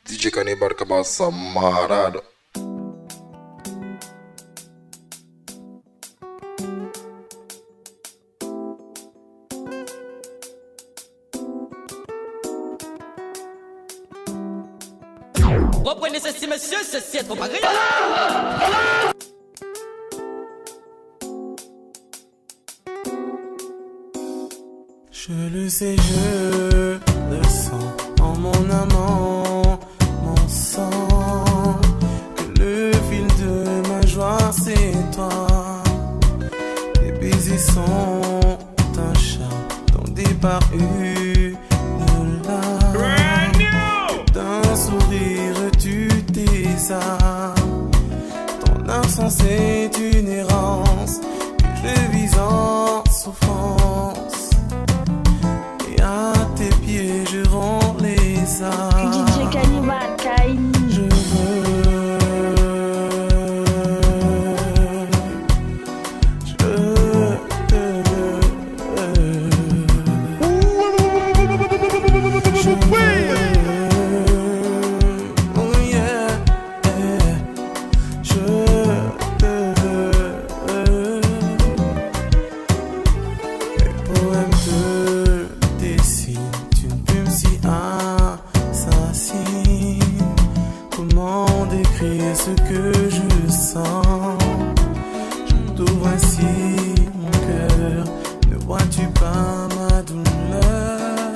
DJ Cannibal Kabasa Marado. Reprenez ceci, monsieur, ceci est trop agréable. Je le sais, je le sens en mon amant, mon sang, que le fil de ma joie c'est toi. Tes baisers sont un charme, ton départ une larme, d'un sourire tu t'exarmes. Ton absence est une errance que je vis en souffrance. Et à tes pieds je rends les armes. DJ Cannibal Kai. Je veux, je te veux. Oh yeah, je te veux. Les poèmes te dessinent une plume si assassine. Comment décrire ce que je sens? Je t'ouvre ainsi mon cœur. Ne vois-tu pas ma douleur?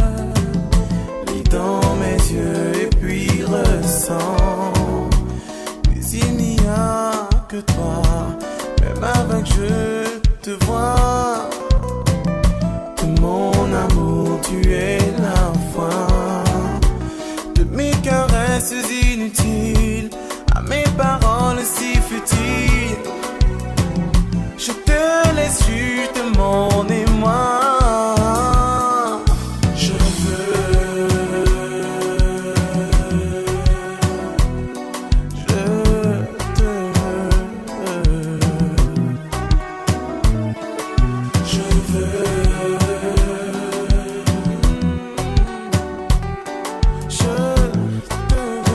Lis dans mes yeux et puis ressens. Mais il n'y a que toi, même avec je te vois. De mon amour, tu es la foi. De mes caresses inutiles à mes paroles si futiles, je te laisse juste mon émoi. Je veux, je te veux. Je veux, je te veux.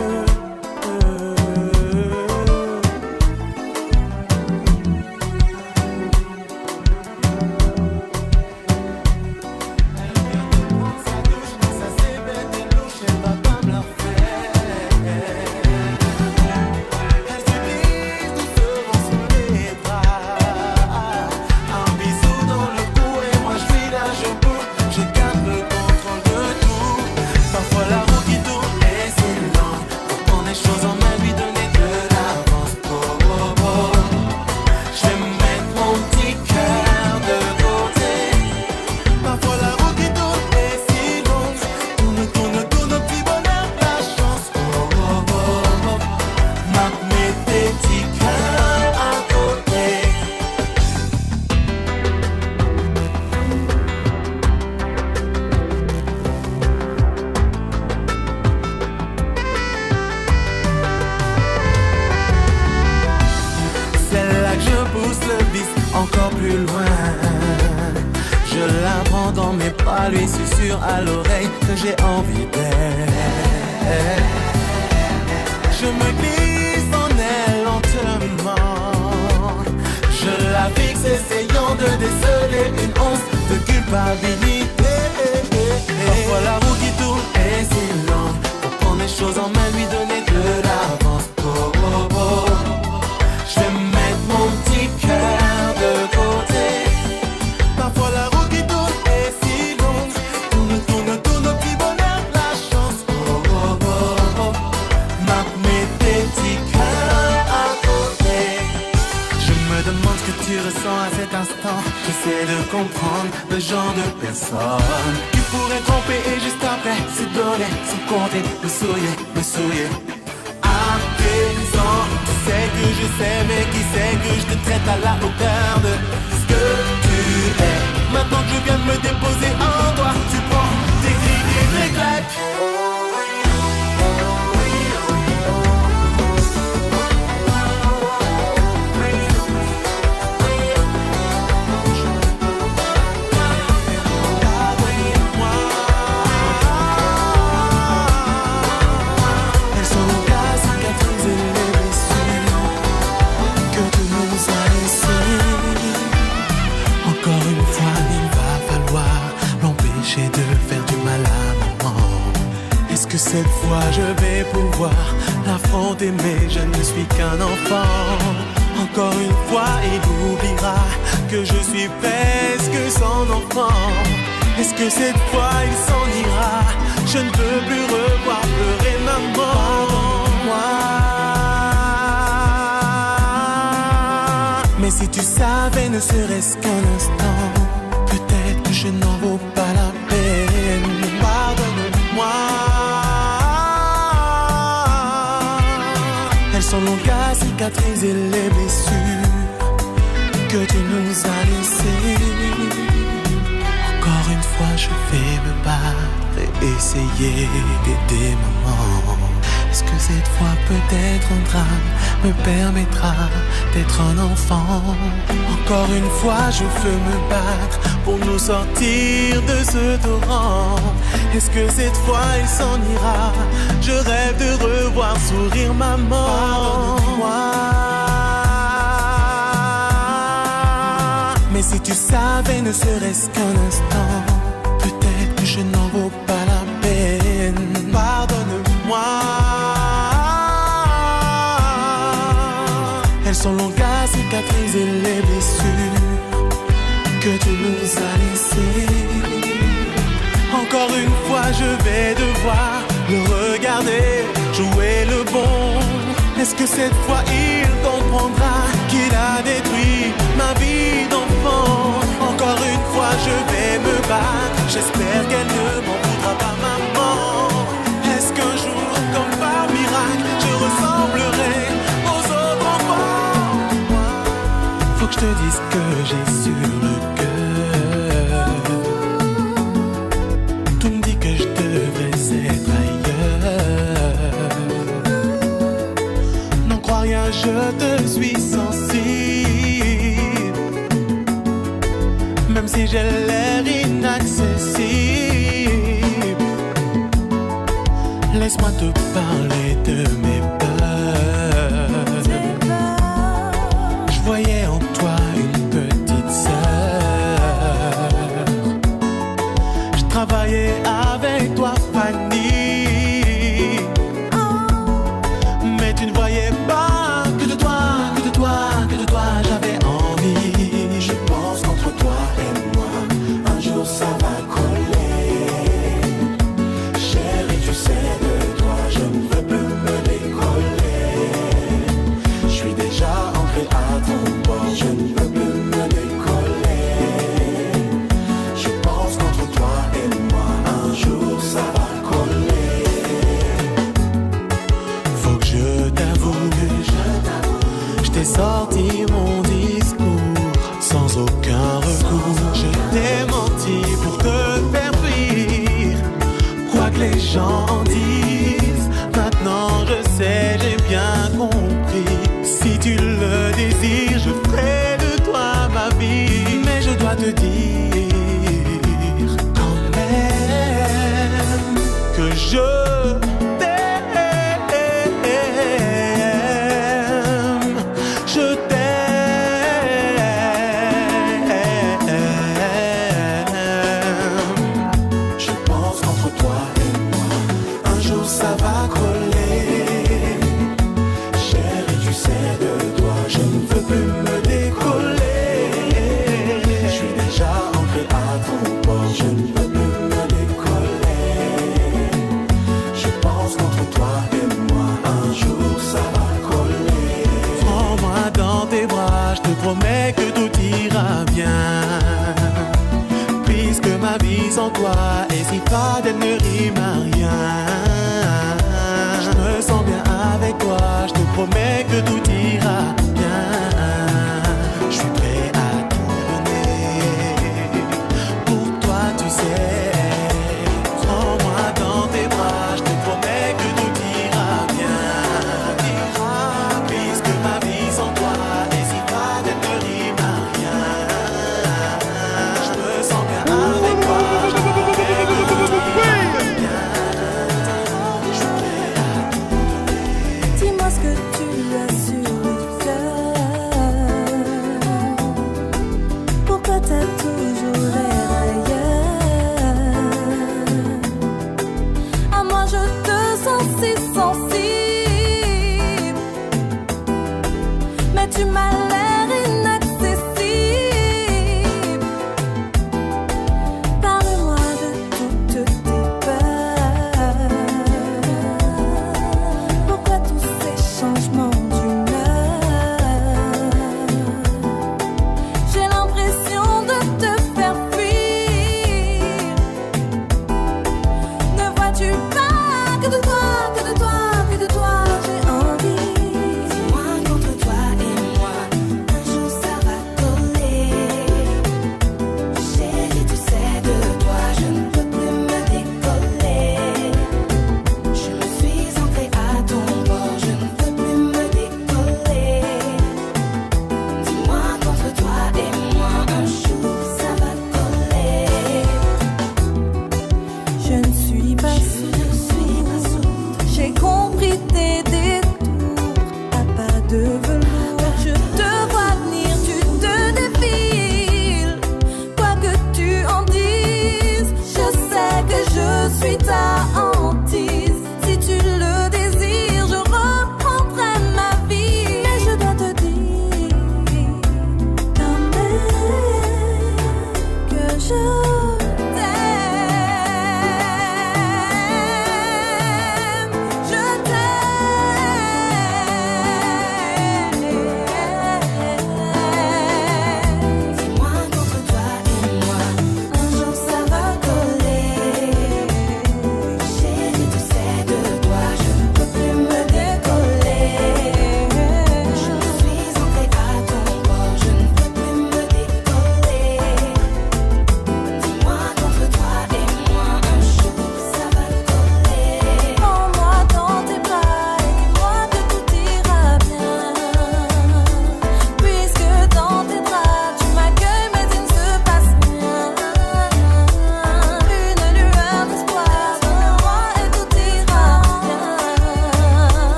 Encore plus loin, je la prends dans mes bras, lui susurre à l'oreille que j'ai envie d'elle. Je me glisse en elle lentement, je la fixe essayant de déceler une once de culpabilité. Parfois la roue qui tourne est si lente, pour prendre les choses en main, lui donner de l'avance. Oh, oh, oh. Je vais mettre mon petit cœur de côté. Parfois la roue qui tourne est si longue. Tourne, tourne, tourne, petit bonheur, la chance. Oh, oh, oh, oh. Mets tes petits cœurs à côté. Je me demande ce que tu ressens à cet instant. J'essaie de comprendre le genre de personne qui pourrait tromper et juste après se donner sans compter, me souiller. À tes ans, tu sais que je sais, mais qui sait que je te traite à la hauteur de ce que tu es. Maintenant que je viens de me déposer en toi, tu prends tes cris et tes claques. Est-ce que cette fois je vais pouvoir l'affronter, mais je ne suis qu'un enfant. Encore une fois il oubliera que je suis presque son enfant. Est-ce que cette fois il s'en ira? Je ne peux plus revoir pleurer maman. Mais si tu savais, ne serait-ce qu'un instant, peut-être que je n'en vaux pas la peine. Pardonne-moi. Elles sont longues à cicatriser les blessures que tu nous as laissées. Encore une fois, je vais me battre et essayer d'aider maman. Est-ce que cette fois peut-être un drame me permettra d'être un enfant? Encore une fois je veux me battre pour nous sortir de ce torrent. Est-ce que cette fois il s'en ira? Je rêve de revoir sourire maman. Pardonne-moi. Mais si tu savais, ne serait-ce qu'un instant, peut-être que je n'en vaux pas la peine. Pardonne-moi. Elles sont longues à cicatriser les blessures que tu nous as laissées. Encore une fois je vais devoir le regarder jouer le bon. Est-ce que cette fois il comprendra qu'il a détruit ma vie d'enfant? Encore une fois je vais me battre, j'espère qu'elle ne m'en voudra pas maman. Est-ce qu'un jour, comme par miracle, je ressemblerai aux autres enfants? Faut que je te dise que j'ai sur le cœur. Tout me dit que je devrais être ailleurs. N'en crois rien, je te suis sensible, même si j'ai l'air inaccessible. Laisse-moi te parler de mes peurs. Je voyais en toi une petite sœur. Je travaillais avec toi Fanny, mais tu ne voyais pas que de toi, que de toi, que de toi j'avais envie. Je pense qu'entre toi et moi, un jour ça va coller. Chérie, tu sais, de toi je ne veux plus me décoller. Je suis déjà entré à ton bord, je ne veux plus me décoller. Je pense qu'entre toi et moi, un jour ça va coller. Faut que je t'avoue, je t'ai sorti mon discours sans aucun recours. Je t'ai menti pour te faire fuir, quoi que les gens en disent. Maintenant je sais, j'ai bien compris. Si tu le désires, je ferai de toi ma vie. Mais je dois te dire quand même que je t'aime. Je t'aime. Je pense qu'entre toi et moi, un jour ça va coller. Chérie, tu sais, de toi je ne veux plus me décoller. Je suis déjà entré à ton bord, je ne veux plus me décoller. Je pense qu'entre toi et moi, un jour ça va coller. Prends-moi dans tes bras, je te promets que tout ira bien. Puisque ma vie sans toi est si fade, elle ne rime à rien. Je me sens bien avec toi, je te promets que tout ira bien. Je suis prêt à tout donner pour toi, tu sais. Prends-moi dans tes bras, je te promets que tout ira bien. Puisque ma vie sans toi est si fade, elle ne rime à rien. Je me sens bien avec toi, je te promets que tout ira bien.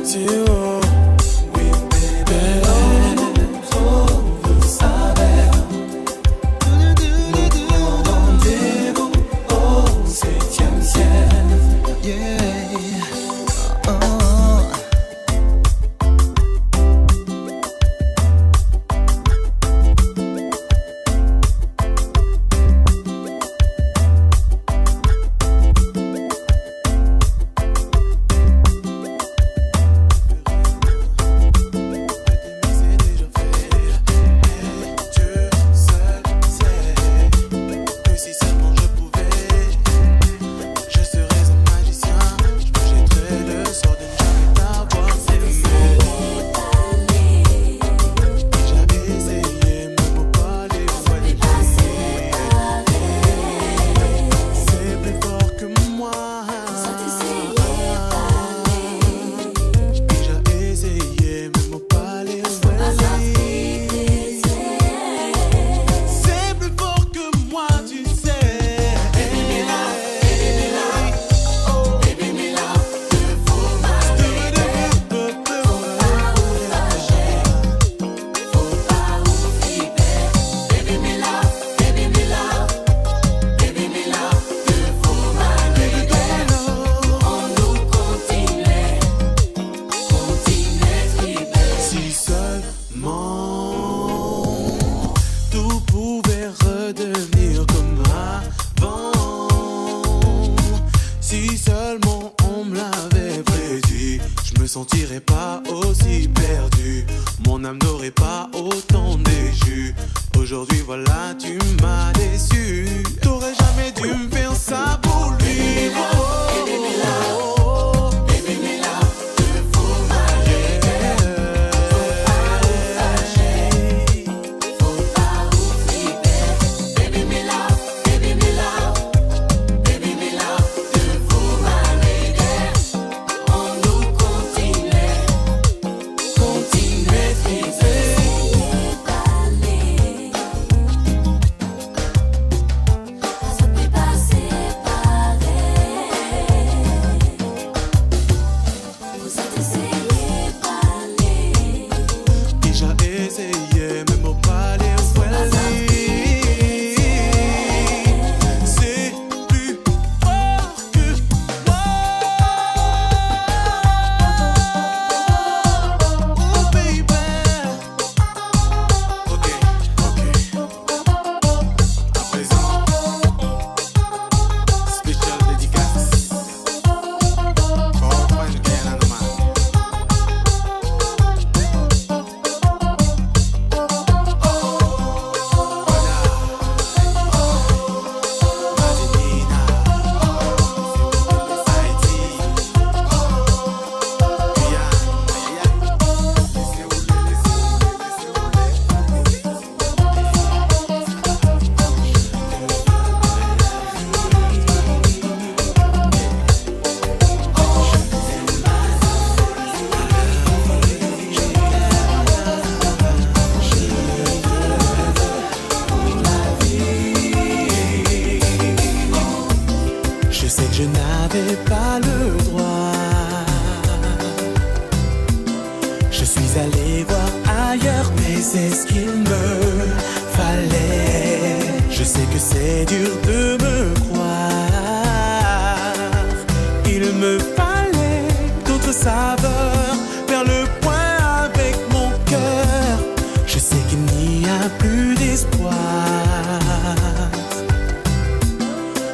contigo. Oui, baby. Todo saber. Nos rendez-vous au 7e ciel. Yeah. Oh. Sentirais pas aussi perdu, mon âme n'aurait pas autant déçu. Aujourd'hui voilà tu m'as déçu. T'aurais jamais dû me faire ça pour lui. C'est ce qu'il me fallait. Je sais que c'est dur de me croire. Il me fallait d'autres saveurs. Faire le point avec mon cœur. Je sais qu'il n'y a plus d'espoir.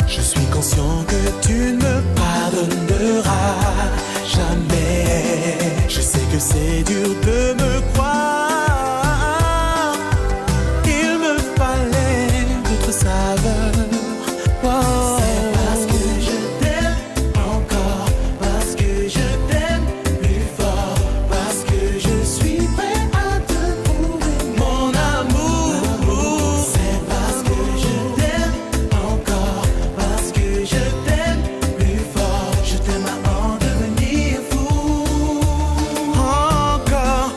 Je suis conscient que tu ne me pardonneras jamais. Je sais que c'est dur de me croire. C'est parce que je t'aime encore, parce que je t'aime plus fort, parce que je suis prêt à te prouver mon amour. C'est parce que je t'aime encore, parce que je t'aime plus fort, je t'aime à en devenir fou. Encore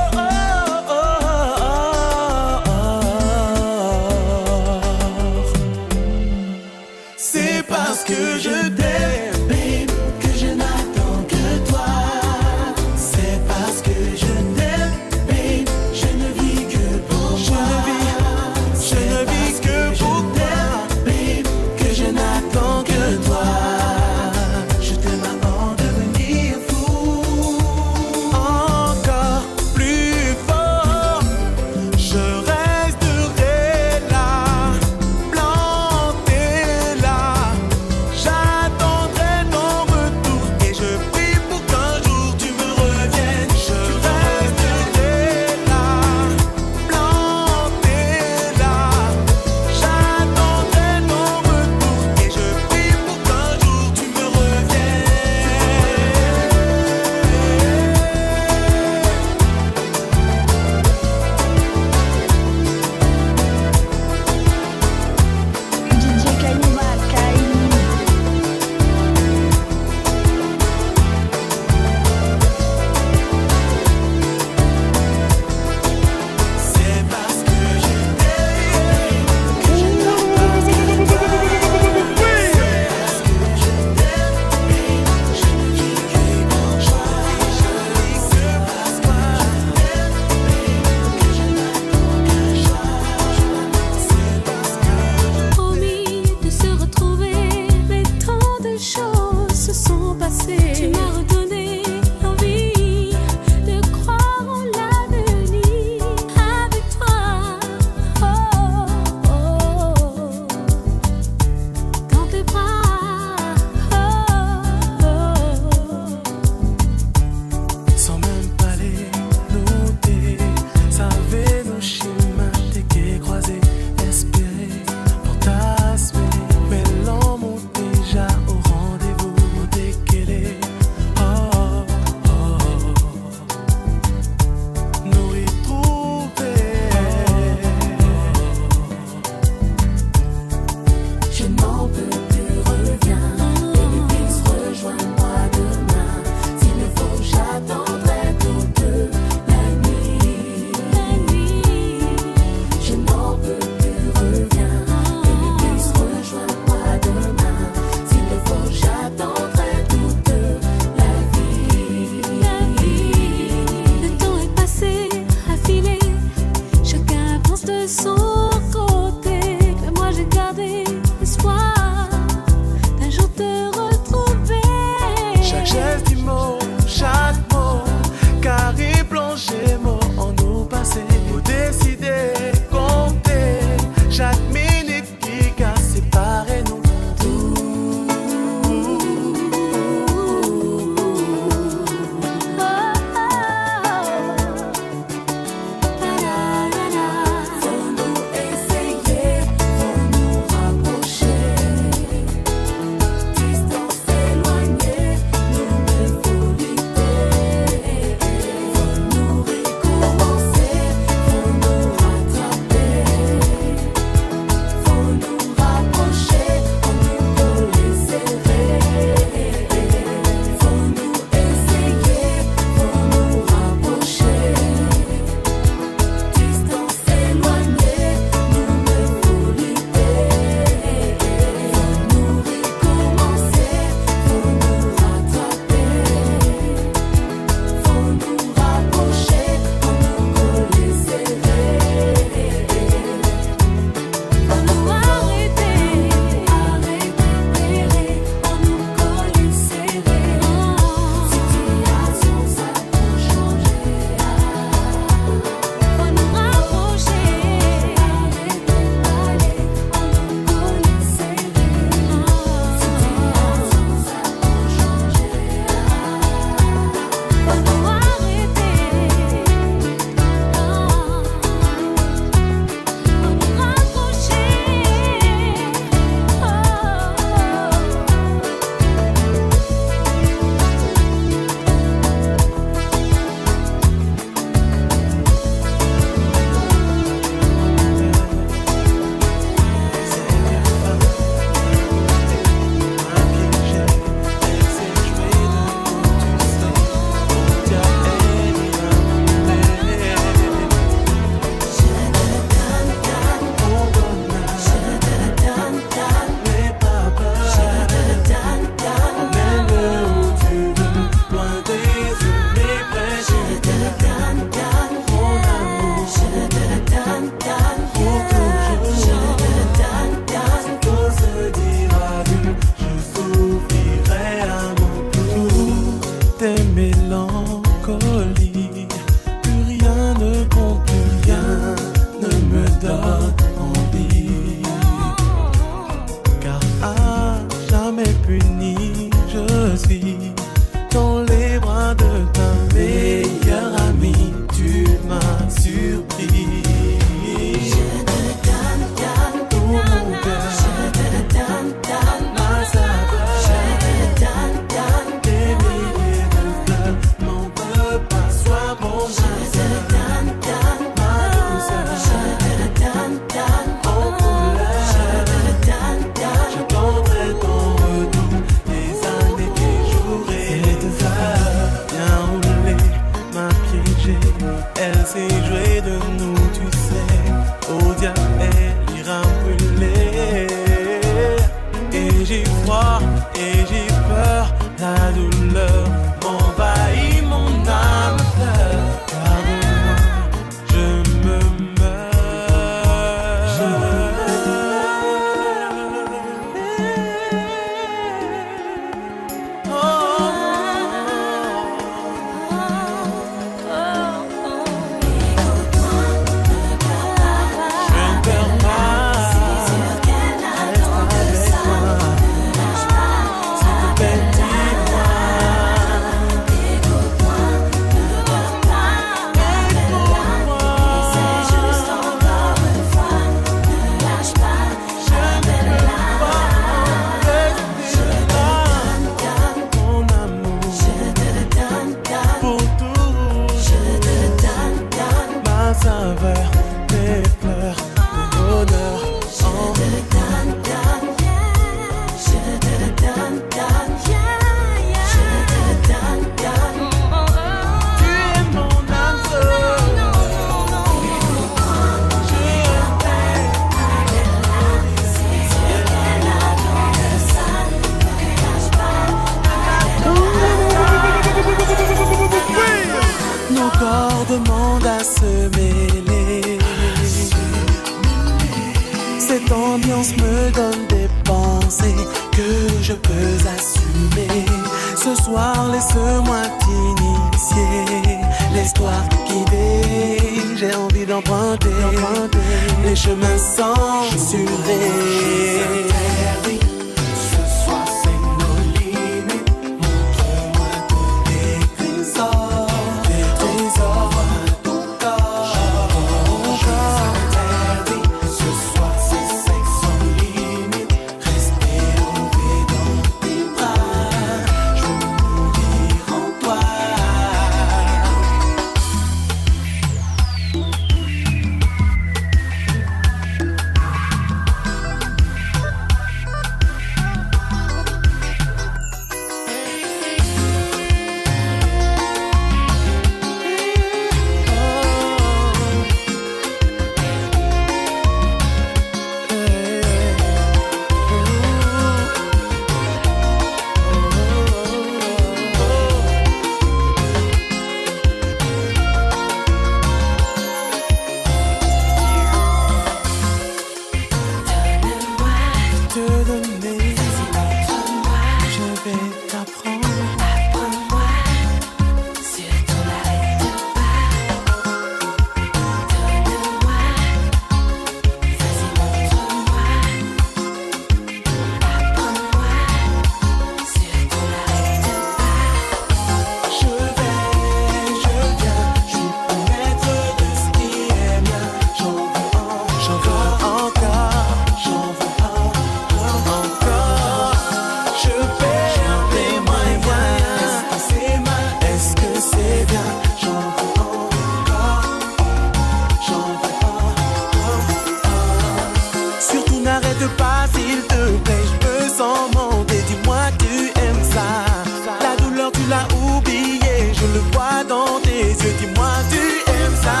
je le vois dans tes yeux. Dis-moi, tu aimes ça.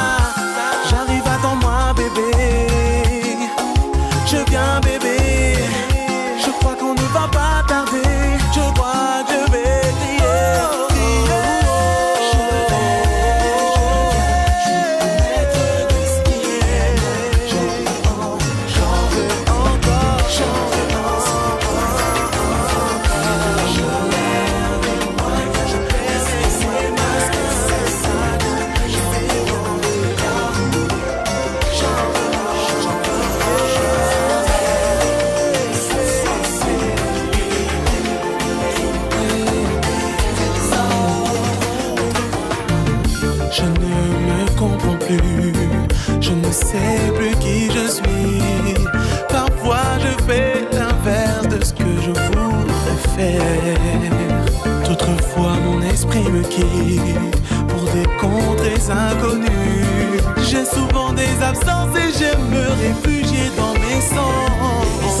J'arrive, attends-moi, bébé. Je viens, bébé. Je crois qu'on ne va pas tarder. Je crois que je vais crier. Je ne me comprends plus, je ne sais plus qui je suis. Parfois je fais l'inverse de ce que je voudrais faire. D'autres fois mon esprit me quitte pour des contrées inconnues. J'ai souvent des absences et j'aime me réfugier dans mes sens.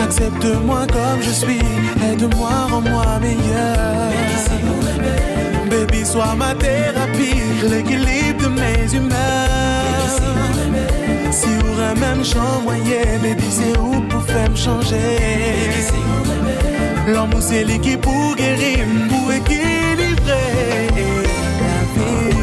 Accepte-moi comme je suis, aide-moi, rends-moi meilleur. Baby, sois ma thérapie, l'équilibre de mes humeurs. Si ou même champ moyen, baby, c'est où pour faire me changer. L'amour c'est l'équipe pour guérir, pour équilibrer la vie.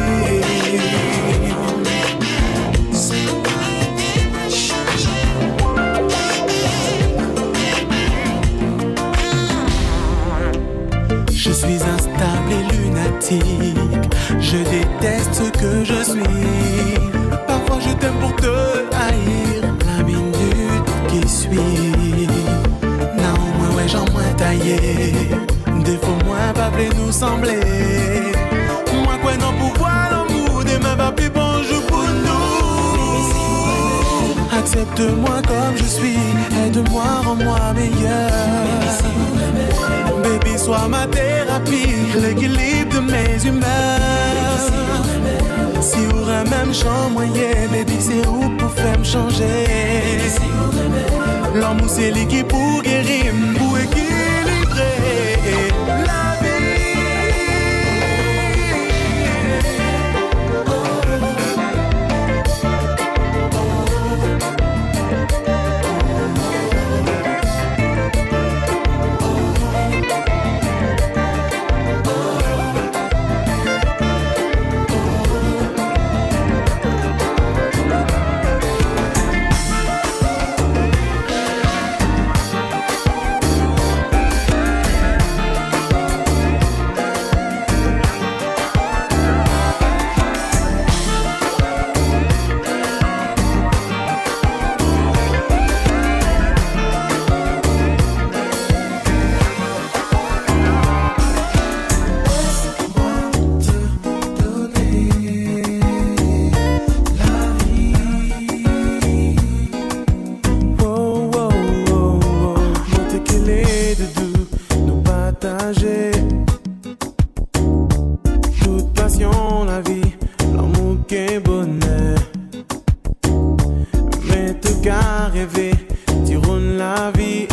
Je suis instable et lunatique, je déteste ce que je suis. Parfois je t'aime pour te haïr, la minute qui suit. Non, moi ouais, j'en moins taillé, des fois moins pas plus nous sembler. Moi quoi non pouvoir l'amour, demain va plus bonjour pour nous. Accepte-moi comme je suis, aide-moi, rends-moi meilleur. Baby, sois ma thérapie, l'équilibre de mes humeurs. Si ou même champ moyen, baby, c'est où pour faire me changer. L'amour c'est l'équipe pour guérir, pour équilibrer la vie. Toute passion, la vie, l'amour qui est bonheur. Mais te qu'à rêver, tironne la vie.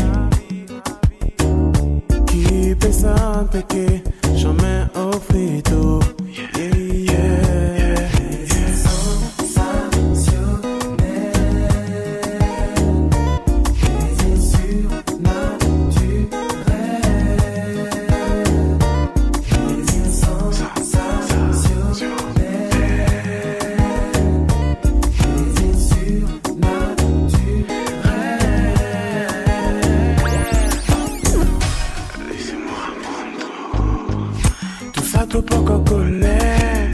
Qui peut s'en péquer, jamais offrir tout. Yeah, yeah. Poco connaît,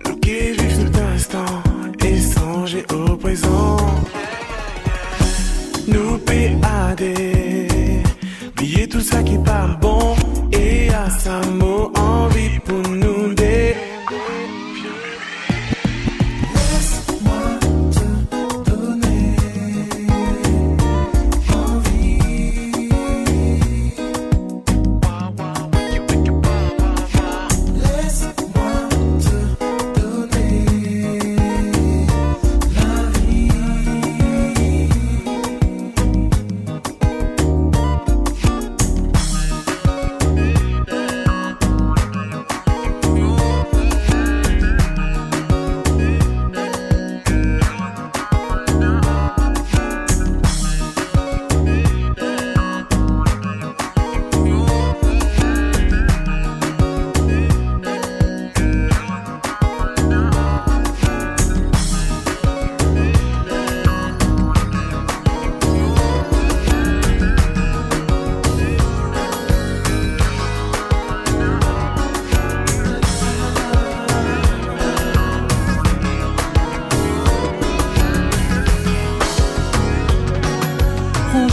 nous qui vivons tout instant et songer au présent. Nous PAD, oublier tout ça qui parle bon et à sa mot envie pour nous dé.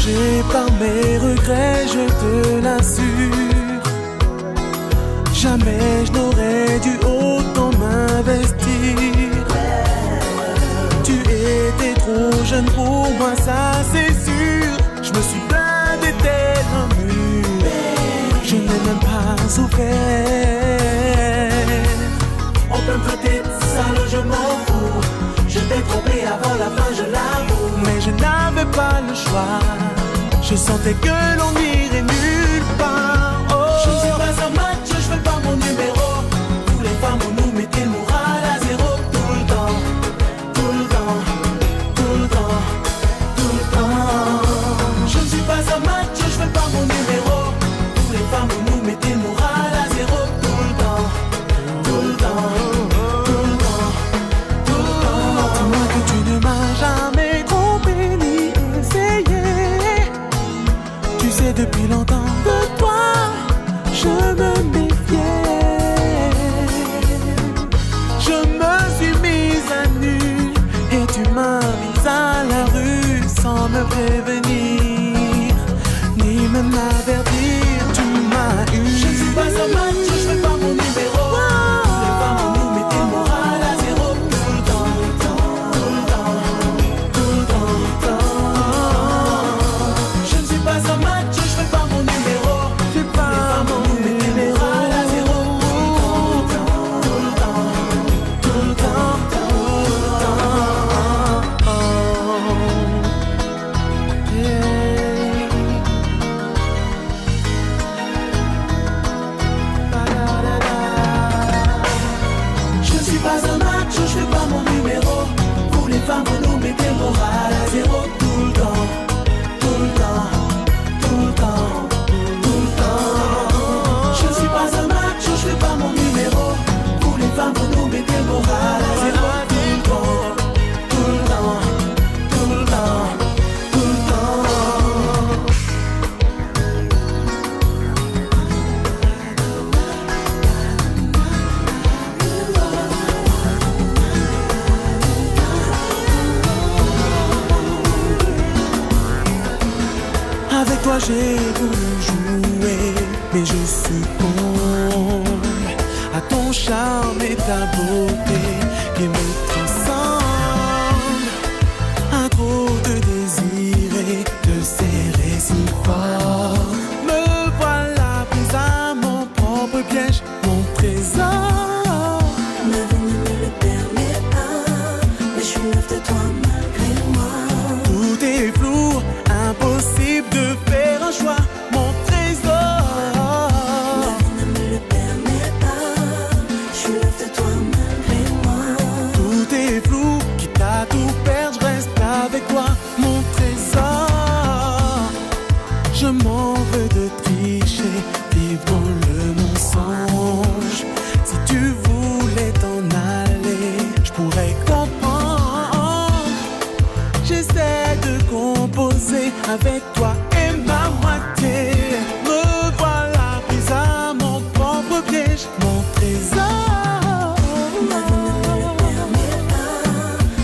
Rongé par mes regrets, je te l'assure. Jamais je n'aurais dû autant m'investir. Tu étais trop jeune pour moi, ça c'est sûr. Je me suis blindé tel un mur. Je n'ai même pas souffert. On peut me traiter de sale, je m'en fous. Je t'ai trompé avant la fin, je l'avoue. Mais je n'avais pas le choix. Je sentais que l'on irait nulle part. Oh. Je ne suis pas un match, je fais pas mon numéro. Tous les femmes, on nous mettait le moral à zéro. Tout le temps, tout le temps, tout le temps, tout le temps. Je ne suis pas un match, je fais pas mon numéro. Tous les femmes, on nous mettait le moral à zéro. Tout le temps, tout le temps, tout le temps, tout le temps. Dis-moi que tu ne m'as jamais trompé ni essayé. Tu sais depuis longtemps de toi je me méfiais. Je me suis mise à nu et tu m'as mise à la rue sans me prévenir ni même m'avertir. Tu m'as eu. Je ne suis pas un match, je fais pas mon numéro. Tous les femmes on nous mettait le moral à zéro. Tout le temps, tout le temps, tout le temps, tout le temps. Je ne suis pas un match, je fais pas mon numéro. C'est pas mon numéro. À zéro. Tout le temps, tout le temps, tout le temps. Oh, yeah. Je ne suis pas un match, je fais pas mon numéro. Pour les femmes, vous nous mettez le moral à zéro. Tout le temps, tout le temps, tout le temps, tout le temps. Je ne suis pas un match, je fais pas mon numéro. Pour les femmes, vous nous mettez le moral à zéro. Tout le temps, tout le temps, tout le temps. Avec toi j'ai voulu jouer, mais je succombe à ton charme et ta beauté qui me transcende. À trop te désirer, te serrer si fort. Me voilà prise à mon propre piège, mon trésor. Ma vie ne me le permet pas, mais je suis l'œuvre de toi malgré moi. Tout est flou, impossible de faire un choix, mon trésor. Ma vie ne me le permet pas, je suis l'œuvre de toi malgré moi. Tout est flou, quitte à tout perdre, je reste avec toi, mon trésor. Je m'en veux de tricher, vivre dans le mensonge. Si tu voulais t'en aller, je pourrais comprendre. J'essaie de composer avec toi et ma moitié. Me voilà prise à mon propre piège, mon trésor. Ma vie ne me le permet pas,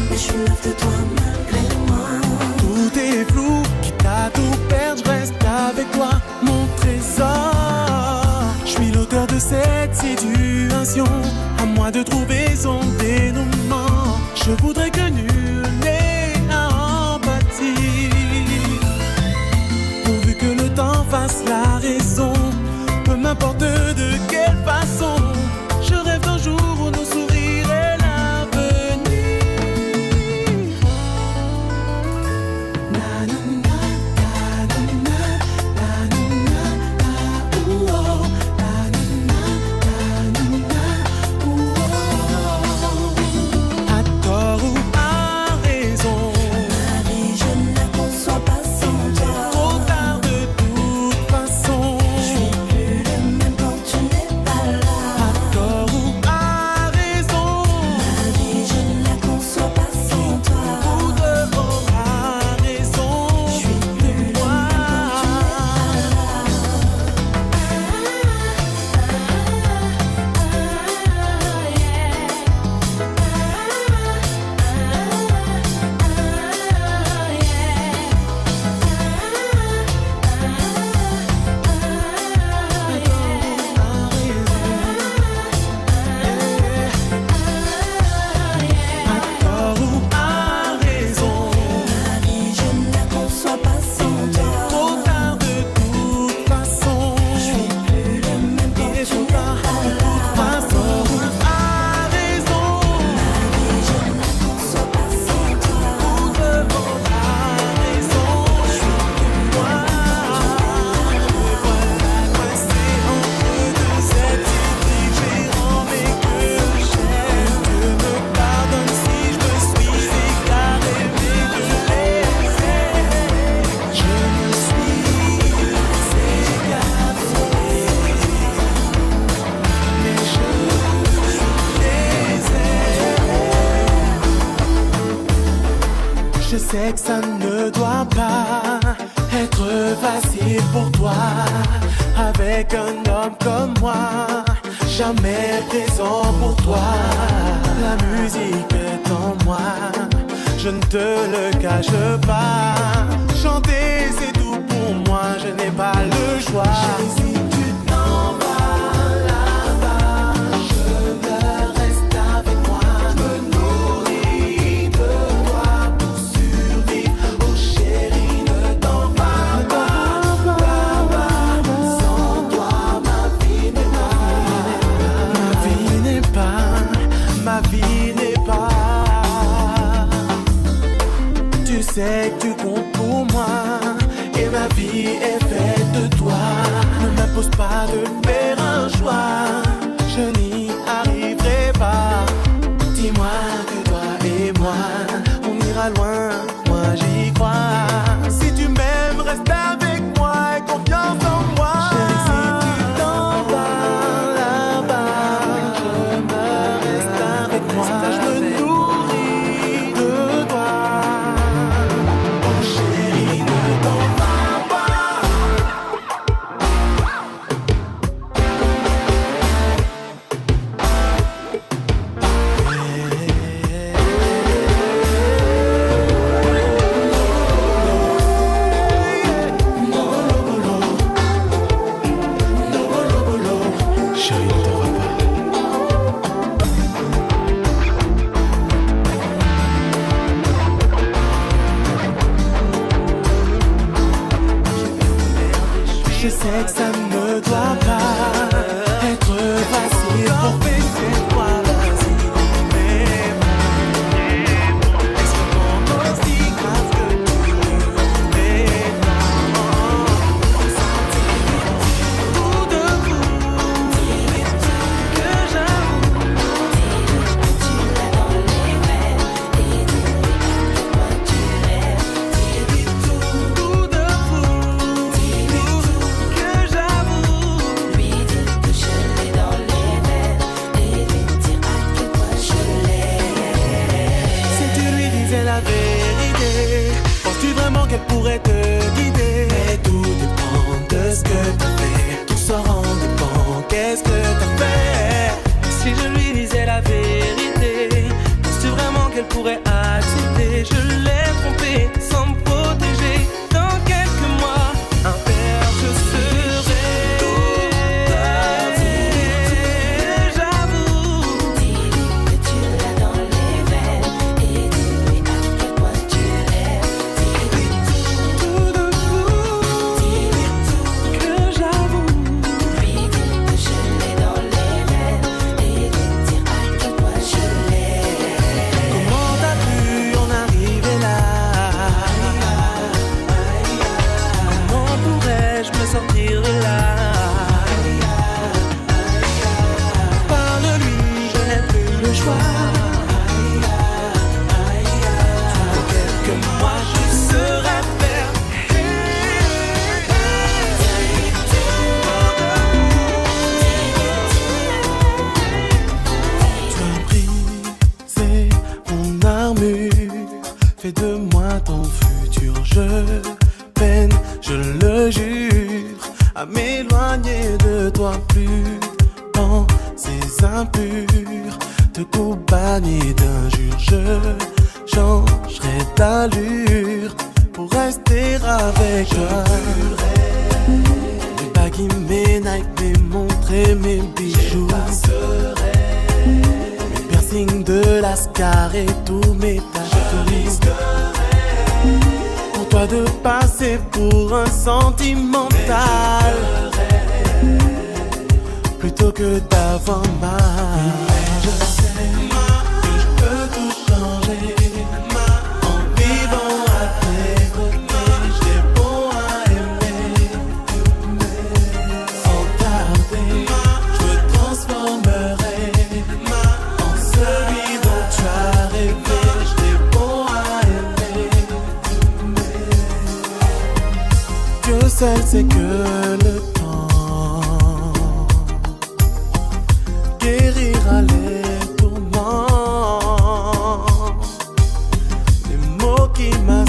mais je suis l'œuvre de toi malgré moi. Tout est flou, quitte à tout perdre, je reste avec toi, mon trésor. Je suis l'auteur de cette situation, à moi de trouver son dénouement. Je voudrais que nul n'ait à en pâtir, pourvu que le temps fasse la raison. Peu m'importe de quelle façon, je rêve d'un jour où nos sourires est l'avenir. Na na na na na na na na ouh oh na na na na na ouh oh. À tort ou à raison, Ma vie je ne la conçois pas sans toi. trop tard de toute façon. Je suis plus le même quand tu n'es sais que ça ne doit pas être facile pour toi. Avec un homme comme moi, jamais présent pour toi. La musique est en moi, je ne te le cache pas. Chanter c'est tout pour moi, je n'ai pas le choix. Si tu t'en vas là-bas, je me reste avec moi. Je me nourris de toi pour survivre. Oh chérie, ne t'en vas pas là-bas. Sans toi, ma vie n'est pas. Ma vie n'est pas. Tu sais que tu comptes pour moi et ma vie est faite de toi. Ne m'impose pas de faire un choix, je n'y arriverai pas. Dis-moi que toi et moi, on ira loin, moi j'y crois. Si tu m'aimes, reste avec moi et confiance en moi. Chérie, si tu t'en vas là-bas, je me reste avec moi. Je me nourris de toi. Oh chérie, ne t'en vas pas. Chérie, ne t'en vas pas. Je sais que ça ne doit pas être facile pour toi, vas-y, mais est-ce vraiment aussi grave que tu le fais? On sentit tout de vous que j'avoue. Tu l'as dans les veines et dis-lui à quel point tu l'aimes. Dis-lui Tout de vous que j'avoue. lui dire que je l'ai dans les veines et lui dire à quel point je l'aime. Si tu lui disais la vérité, penses-tu vraiment qu'elle pourrait te guider? Mais tout dépend de ce que t'as fait, tout s'en rend dépend, qu'est-ce que t'as fait? Si je lui disais la vérité, penses-tu vraiment qu'elle pourrait accepter? Je l'ai trompée sans me protéger. Dans quelques mois, un père je serai. J'avoue. Dis-lui que tu l'as dans les veines et dis-lui à quel point tu l'aimes. Dis-lui Tout de vous que j'avoue. lui dire que je l'ai dans les veines et lui dire à quel point je l'aime. Comment t'as pu en arriver là? Comment pourrais-je me sortir de là? Parle-lui, je n'ai plus le choix. Dans quelques mois, je serai père. Tu as brisé mon armure, fais de moi ton futur. Je peine, je le jure, à m'éloigner de toi. Plus pensées impures, te compagnie d'injures. Je changerai d'allure pour rester avec toi. Mes bagues, mes Nike, mes montres et mes bijoux, mes piercings de Lascar et tous mes tatous. Pour toi de passer pour un sentimental plutôt que d'avoir mal. Je sais que je peux tout changer en vivant à tes côtés. J'étais bon à aimer, sans tarder. Je me transformerai en celui dont tu as rêvé. J'étais bon à aimer. Dieu seul sait que le temps guérira les tourments. Les mots qui m'assaillent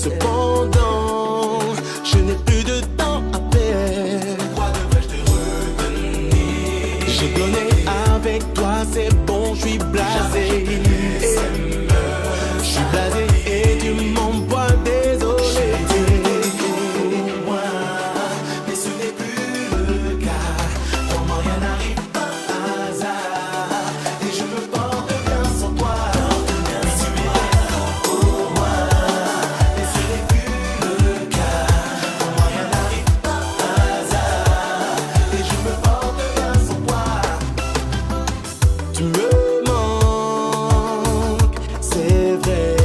Cependant, je n'ai plus de temps à perdre. Pourquoi devrais-je te retenir? J'ai donné avec toi, c'est bon, je suis blasé. Je suis blasé et tu m'envoies désolé. Mais ce n'est plus le cas. Pour moi, rien n'arrive par hasard. Et je me porte bien sans toi. Mais tu es là pour moi. Mais ce n'est plus le cas. Pour moi, rien n'arrive par hasard. Et je me porte bien sans toi. Tu me manques, c'est vrai,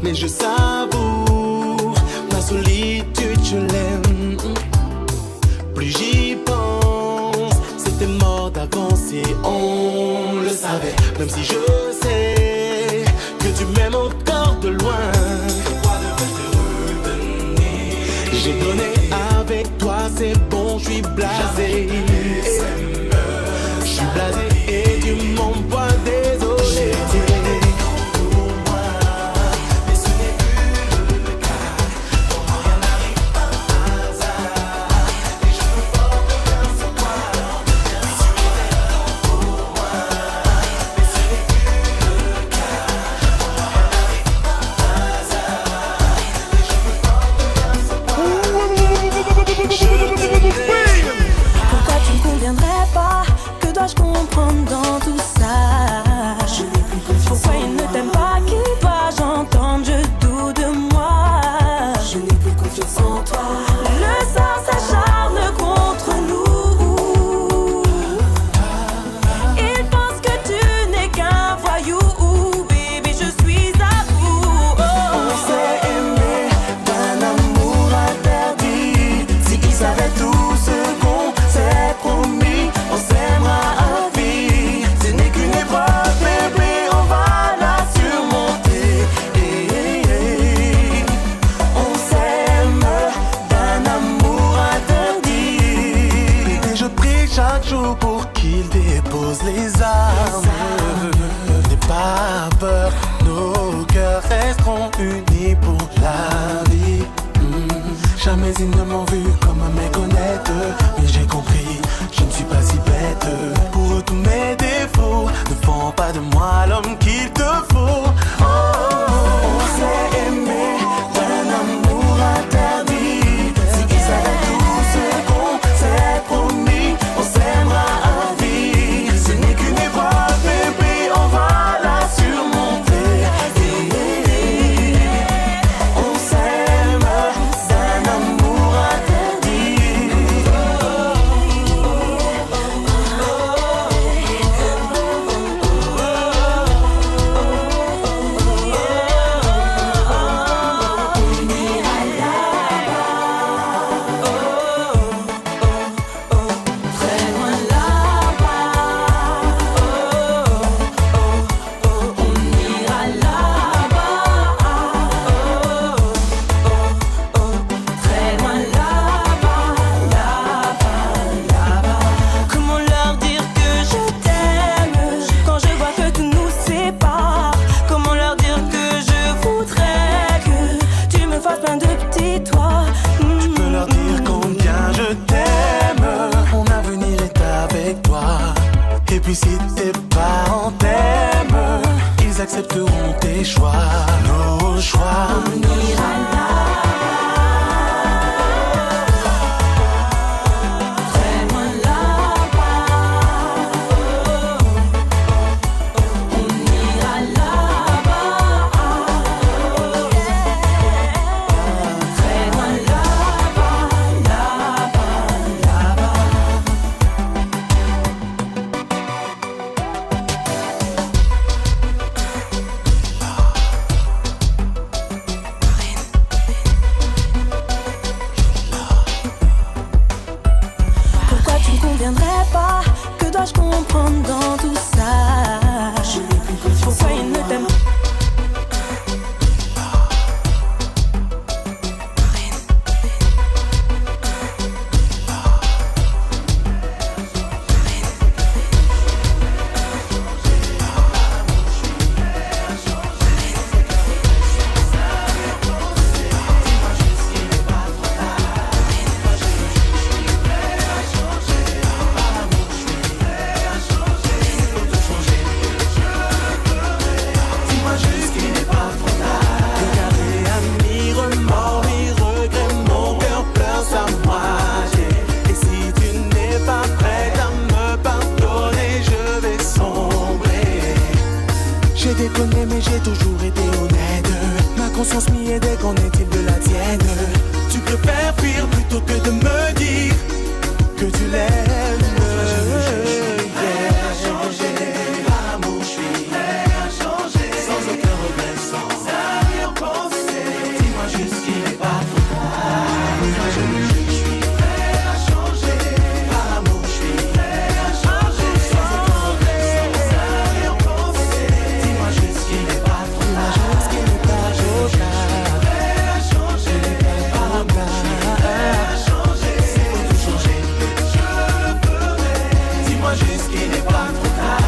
mais je savoure ma solitude, je l'aime. Plus j'y pense, c'était mort d'avance et on le savait. Même si je sais que tu m'aimes encore de loin. Pourquoi devrais-je te retenir? J'ai donné avec toi, c'est bon, je suis blasé. Je suis blasé et tu m'envoies désolé. Pour moi, mais ce n'est plus le cas. Pour moi, rien n'arrive par hasard. Et je me porte bien sans toi. Mais tu es là pour moi, mais ce n'est plus le cas. Pour moi, rien n'arrive par hasard. Et je me porte bien sans toi. Pourquoi tu ne conviendrais pas? Que dois-je comprendre dans tout ça? Pourquoi il ne t'aime pas? Qui dois-je entendre? Je doute de moi. Je n'ai plus confiance en toi. Le sort s'acharne contre nous. Il pense que tu n'es qu'un voyou. Bébé, je suis à bout. On s'est aimé d'un amour interdit. Si ils savaient tout ce qu'on s'est promis, on s'aimera à vie. Ce n'est qu'une épreuve, bébé, on va la surmonter. On s'aime d'un amour interdit. Bébé, je prie chaque jour pour qu'il dépose les armes. N'aie pas peur, nos cœurs resteront unis pour la vie. Jamais ils ne m'ont vu comme un mec honnête. Mais j'ai compris, je ne suis pas si bête. Pour eux tous mes défauts ne font pas de moi l'homme qu'il te faut. On s'est aimé d'un amour interdit. Si ils savaient tout ce qu'on s'est promis, on s'aimera à vie. Ce n'est qu'une épreuve, bébé, on va la surmonter. On s'aime d'un amour interdit. Très loin là-bas. On ira là-bas. Très loin là-bas, là-bas. Comment leur dire que je t'aime quand je vois que tout nous sépare? Comment leur dire que je voudrais que tu me fasses plein de petits toits? Tu peux leur dire combien je t'aime. Mon avenir est avec toi. Et puis si tes parents t'aiment, ils accepteront tes choix, nos choix. On ira là-bas. Très loin là-bas. On ira là-bas. Très loin là-bas, là-bas. conscience m'y aidait, qu'en est-il de la tienne? Tu préfères fuir plutôt que de me dire que tu l'aimes. L'amour, je suis prêt à changer, sans aucun regret, sans arrière-pensée. Dis-moi juste qu'il n'est pas trop tard. Je suis prêt à changer. L'amour, je suis prêt à changer, sans aucun regret, sans arrière-pensée. Dis-moi juste qu'il n'est pas trop tard. Qu'il n'est pas trop tard. Prêt à changer. L'amour, je suis prêt à changer. S'il faut tout changer, je le ferai. Dis-moi juste qu'il n'est pas trop tard.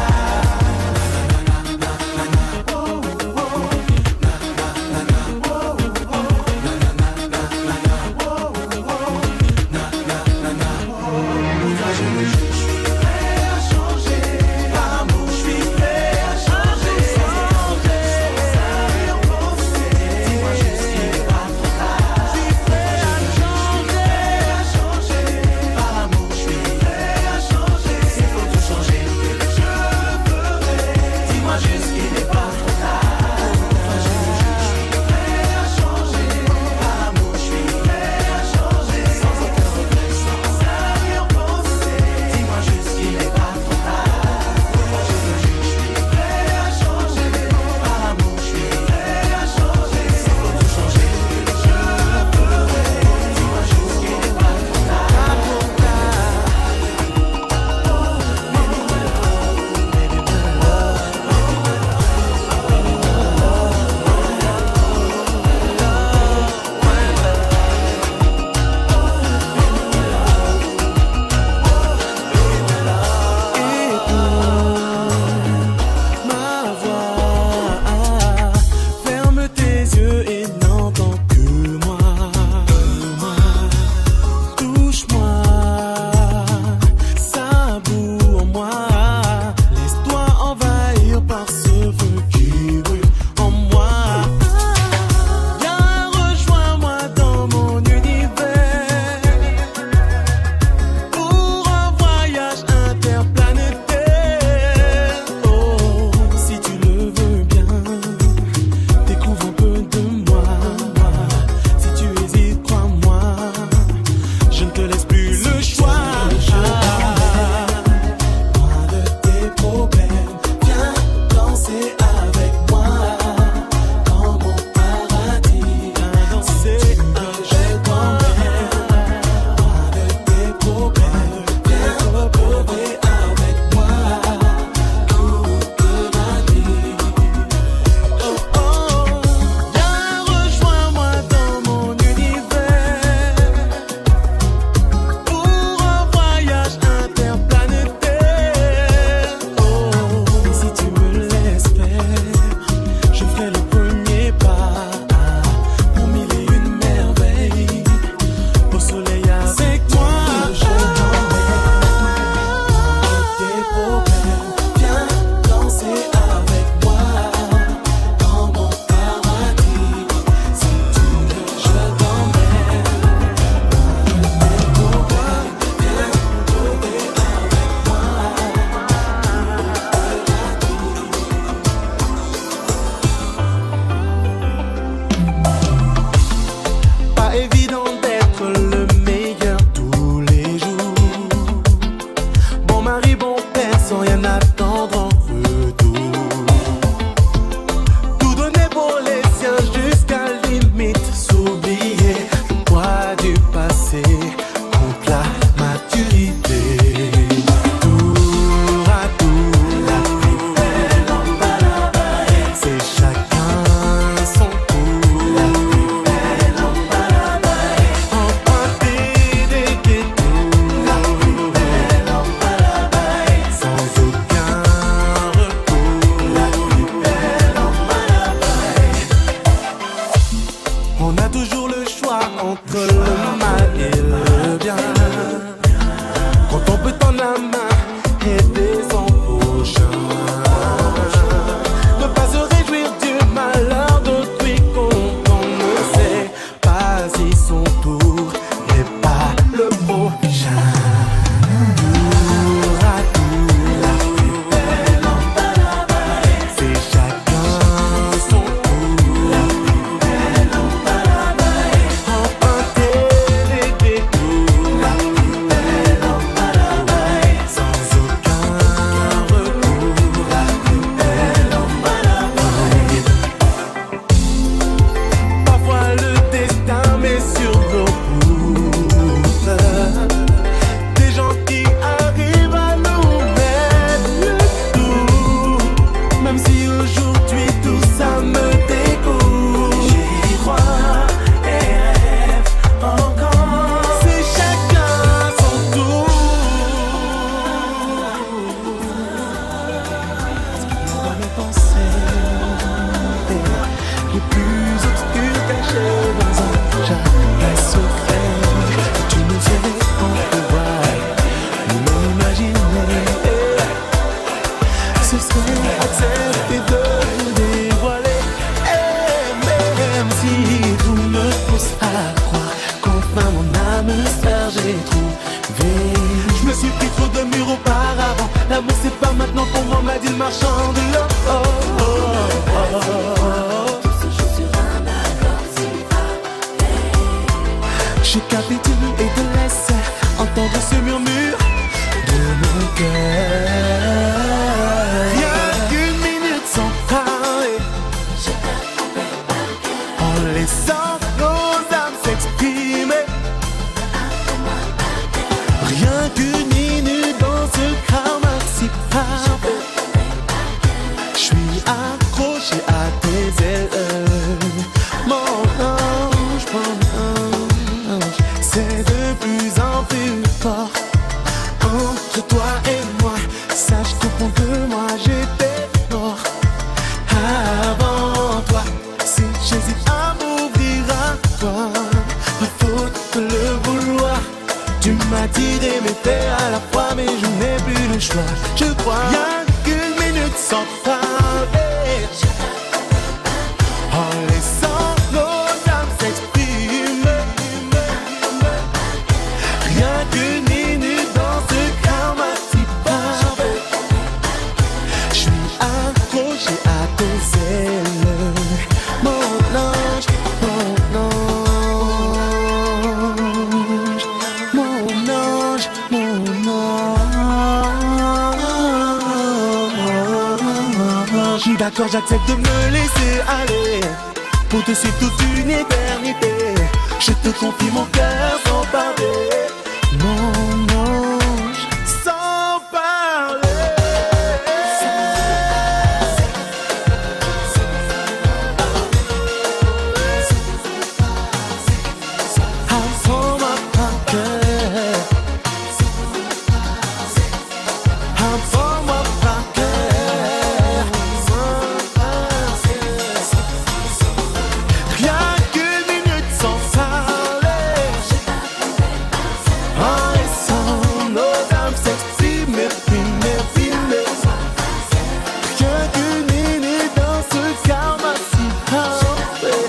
d'une marchande de l'eau. Je capitule et te laisse entendre ce murmure de mon cœur. Rien qu'une minute sans parler, en laissant nos âmes s'exprimer. Rien qu'une minute dans ce karma si parfait. Je suis accroché à tes ailes, mon ange, mon ange. C'est de plus en plus fort entre toi et moi. Sache qu'au fond de moi j'étais mort avant toi. Si j'hésite à m'ouvrir à toi, il faut te le vouloir. Tu m'attirais mes faits à la fois, mais je n'ai plus le choix. Je crois rien qu'une minute sans parler, en laissant nos âmes s'exprimer. Rien qu'une minute dans ce karma si parfait. Je suis accroché à tes ailes, mon ange, mon ange, mon ange, mon ange. D'accord, j'accepte de me laisser aller pour te suivre toute une éternité. Je te confie mon cœur sans parler, mon ange, sans parler. Apprends-moi par cœur, apprends-moi par cœur. Rien qu'une minute sans parler, en laissant nos âmes s'exprimer, filmer. Rien qu'une minute dans ce karma si parfait.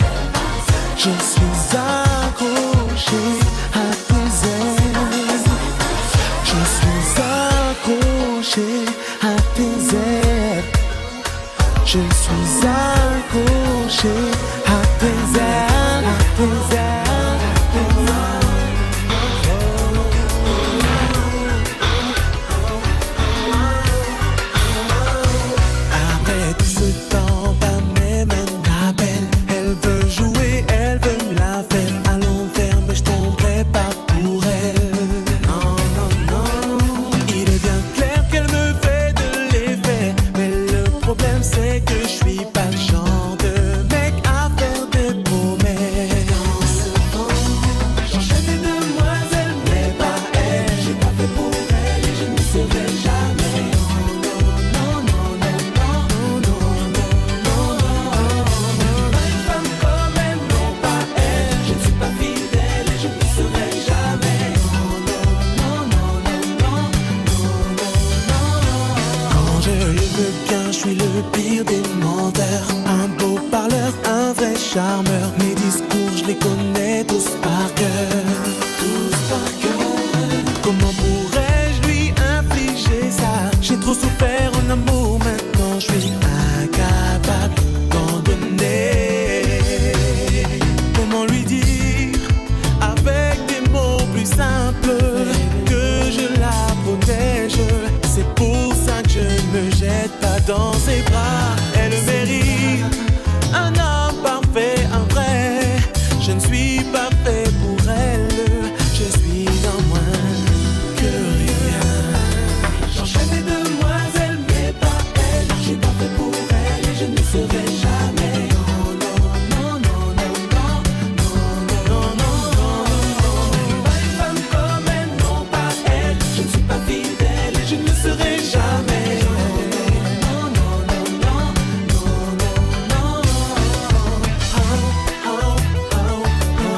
Je suis accroché à tes ailes. Je suis accroché à tes ailes. Je suis accroché à tes ailes, à tes ailes, à tes ailes. Après tout ce temps, pas même un appel. Elle veut jouer, elle veut me la faire. À l'envers, mais je tomberai pas pour elle. Non, non, non. Il est bien clair qu'elle me fait de l'effet, mais le problème c'est que je suis pas le genre de mec à faire des promesses. J'enchaîne des demoiselles, mais pas elle. J'ai pas fait pour elle et je ne serai jamais. Non, non, non, non, non, non, non, non. Une femme comme elle, non pas elle. Je ne suis pas fidèle et je ne serai jamais. Non, non, non, non, non, non, non. Quand je le veux bien, je suis le pire des menteurs. Un beau parleur, un vrai charmeur. Mes discours, je les connais tous par cœur. Tous par cœur. Comment pourrais-je lui infliger ça? J'ai trop souffert en amour, maintenant je suis incapable d'en donner. Comment lui dire avec des mots plus simples que je la protège? C'est pour ça que je ne me jette pas dans ses bras. Elle mérite un homme parfait, un vrai. Je ne suis pas fait pour elle. Je suis en moins que rien. J'enchaîne des demoiselles, mais pas elle. J'ai pas fait pour elle et je ne serai jamais. Non, non, non, non, non, non, non, non, non. Pas une femme comme elle, non pas elle. Je ne suis pas fidèle et je ne serai jamais. Non, non, non, non, non, non, non. Oh, oh, oh, oh.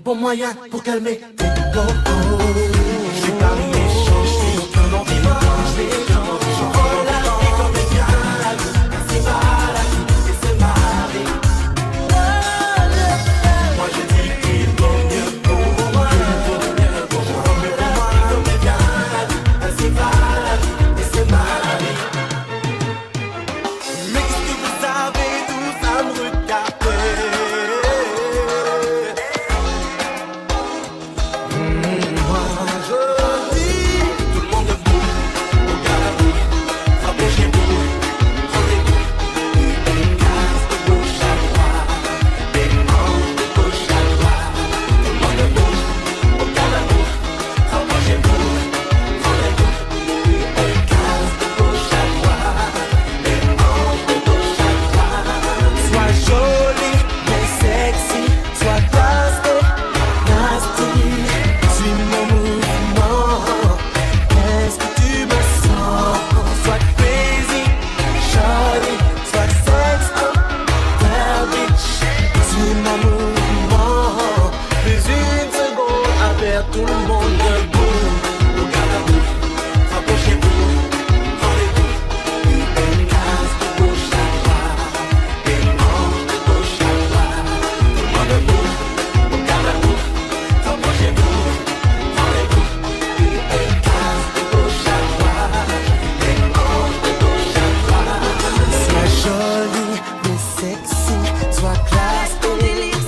bon moyen pour calmer tes propos. Je vais pas m'y échanger aucun envie. Je vais prendre la vie comme elle vient. C'est pas la vie et c'est ma vie. Moi je dis qu'il vaut mieux pour moi. Je prends la vie comme elle vient. C'est pas la vie et c'est ma vie. Mais qu'est-ce que vous avez tous à me regarder? Tout le monde debout, regardez-vous, rapprochez-vous, rendez-vous, une case de gauche à droite, des manches de gauche à droite, tout le monde debout, regardez-vous, rapprochez-vous, rendez-vous, une case de gauche à droite, des manches de gauche à droite. Sois jolie, mais sexy, sois classe,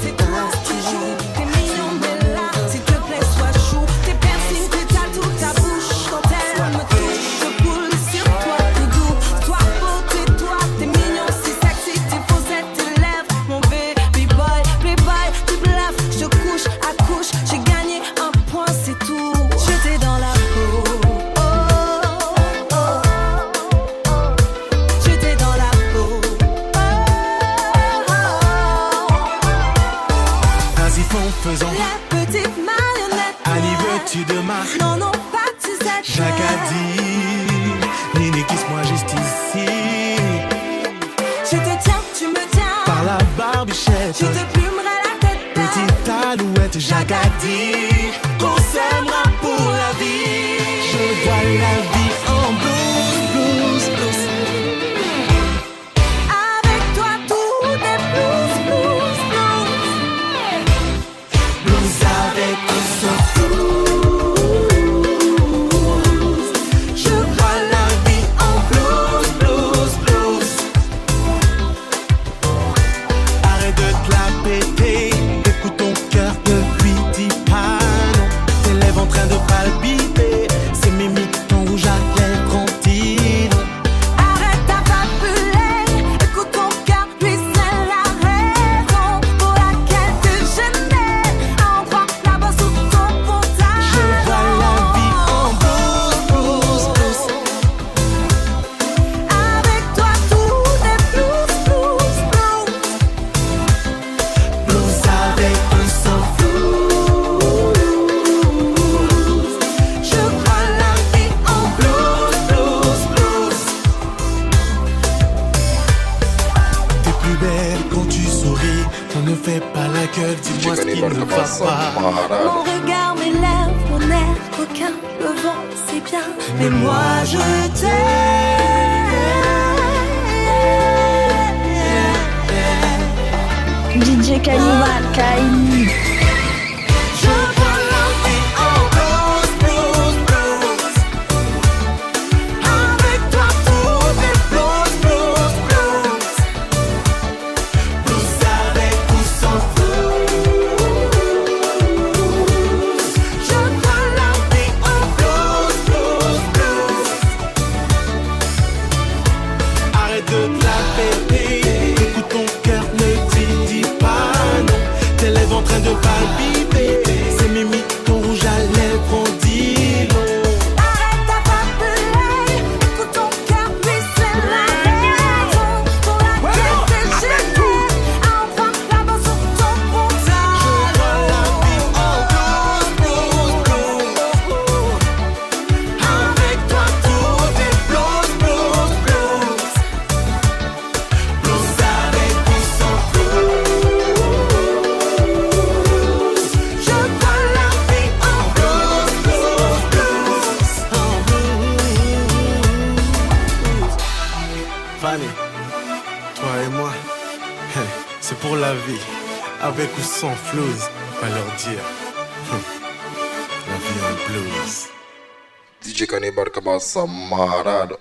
c'est un style, t'es mignon, mais là, s'il te plaît, sois chou. Tes piercings, t'étales toute ta bouche. Quand elle me touche, je coule sur toi, tout doux. Toi, beau, toi, t'es mignon, si sexy, tes faussettes, tes lèvres. Mon baby boy, playboy, tu bluffes. Je couche, accouche, j'ai gagné un point, c'est tout. J'étais dans la peau. Oh, oh, oh. J'étais dans la peau. Oh, oh, oh. Vas-y, font, faisons. La petite marionnette. Annie, veux-tu demain? Non, non, pas de Suzette. Jacadi, Nini, kiss-moi juste ici. Je te tiens, tu me tiens. Par la barbichette. Je te plumerai la tête. Petite alouette, Jacadi. Qu'on s'aimera pour la vie. Je vois la vie en blues, blues, blues. Avec toi, tout est blues, blues, blues. Blues avec un soft blues. Je vois la vie en blues, blues, blues. Arrête de te la péter. Écoute ton cœur depuis 10 panneaux. Tes lèvres en train de palpiter. C'est Mimi, ton rouge à lèvres tranquille. Arrête ta papulée. Écoute ton cœur, lui c'est la raison pour laquelle te gêner. Envoie là-bas sous ton portail. Je vois la vie en blues, blues, blues. Avec toi tout est blues, blues, blues. Blues avec un soft blues. Je vois la vie en blues, blues, blues. T'es plus belle quand tu souris. On ne fait pas la gueule, dis-moi ce qui ne va pas. Mon regard, mes lèvres, mon air coquin. Le vent, c'est bien, mais moi je t'aime. DJ Cannibal, Kaini. Je vois la vie en blues, blues, blues. Avec toi tout est blues, blues, blues. Blues avec ou sans blues. Je vois la vie en blues, blues, blues. Arrête de te la péter. Écoute ton cœur, ne dis pas non. Tes lèvres en pour la vie, avec ou sans flouze, pas leur dire. La vie en blues. DJ Cannibal Kaba Samarado.